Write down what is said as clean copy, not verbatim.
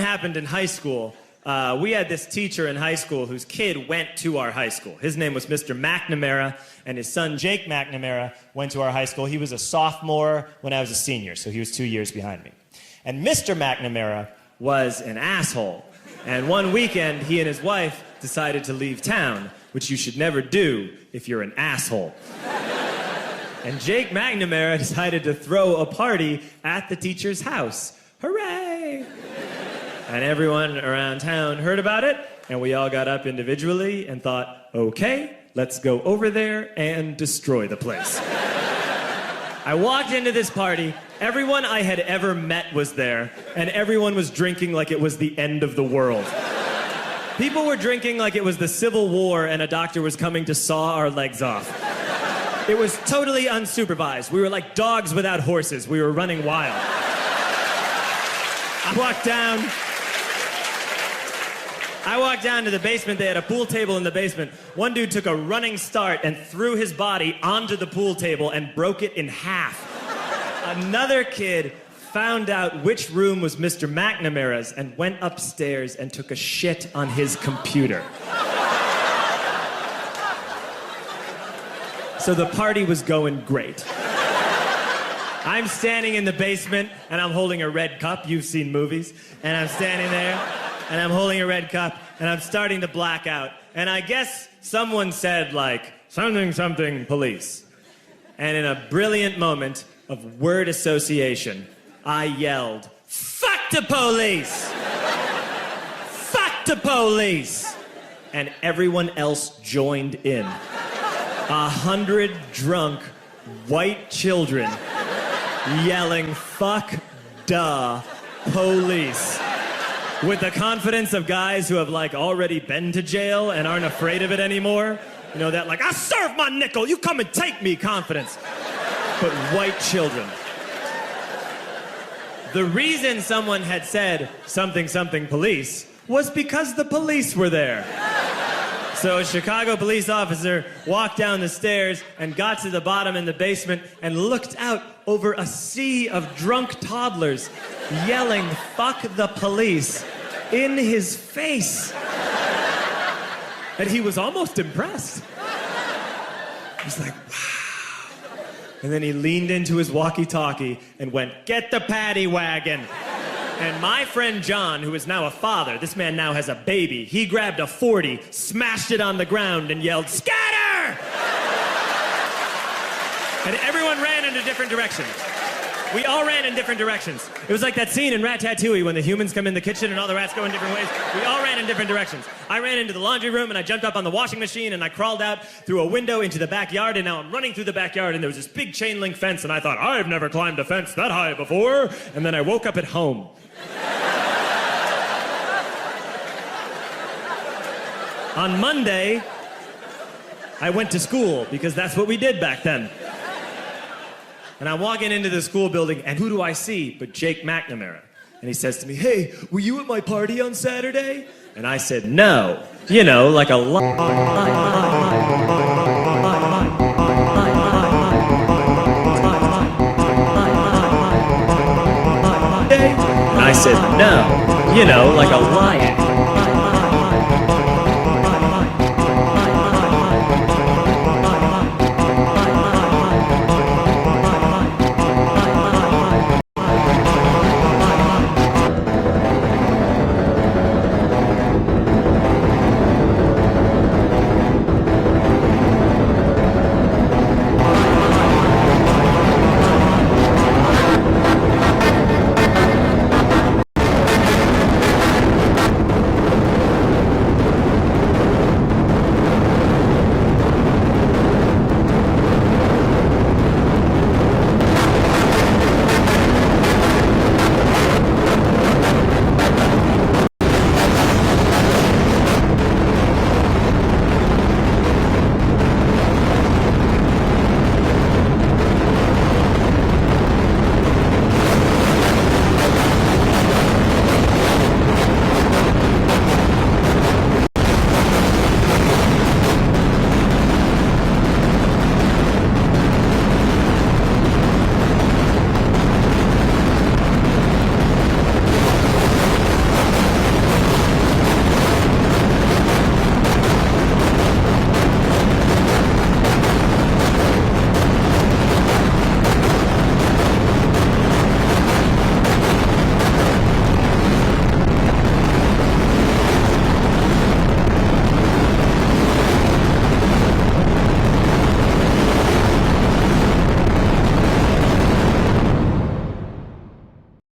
happened in high school. We had this teacher in high school whose kid went to our high school. His name was Mr. McNamara, and his son Jake McNamara went to our high school. He was a sophomore when I was a senior, so he was 2 years behind me. And Mr. McNamara was an asshole. And one weekend, he and his wife decided to leave town, which you should never do if you're an asshole. And Jake McNamara decided to throw a party at the teacher's house. Hooray! And everyone around town heard about it, and we all got up individually and thought, okay, let's go over there and destroy the place. I walked into this party, everyone I had ever met was there, and everyone was drinking like it was the end of the world. People were drinking like it was the Civil War and a doctor was coming to saw our legs off. It was totally unsupervised. We were like dogs without horses. We were running wild. I walked down to the basement. They had a pool table in the basement. One dude took a running start and threw his body onto the pool table and broke it in half. Another kid found out which room was Mr. McNamara's and went upstairs and took a shit on his computer. So the party was going great. I'm standing in the basement and I'm holding a red cup. You've seen movies. And I'm standing there and I'm holding a red cup and I'm starting to black out. And I guess someone said like, something, something, police. And in a brilliant moment of word association, I yelled, fuck the police! Fuck the police! And everyone else joined in. 100 drunk white children yelling, fuck the police. With the confidence of guys who have like already been to jail and aren't afraid of it anymore. You know, that like, I serve my nickel, you come and take me confidence. But white children. The reason someone had said something, something, police was because the police were there. So a Chicago police officer walked down the stairs and got to the bottom in the basement and looked out over a sea of drunk toddlers yelling, fuck the police, in his face. And he was almost impressed. He was like, wow. And then he leaned into his walkie-talkie and went, get the paddy wagon. And my friend John, who is now a father, this man now has a baby, he grabbed a 40, smashed it on the ground, and yelled, scatter! And everyone ran in a different direction. We all ran in different directions. It was like that scene in Ratatouille when the humans come in the kitchen and all the rats go in different ways. We all ran in different directions. I ran into the laundry room and I jumped up on the washing machine and I crawled out through a window into the backyard, and now I'm running through the backyard and there was this big chain link fence and I thought, I've never climbed a fence that high before. And then I woke up at home. On Monday, I went to school because that's what we did back then. And I'm walking into the school building, and who do I see but Jake McNamara? And he says to me, hey, were you at my party on Saturday? And I said, no. You know, like a lie. And I said, no. You know, like a lion.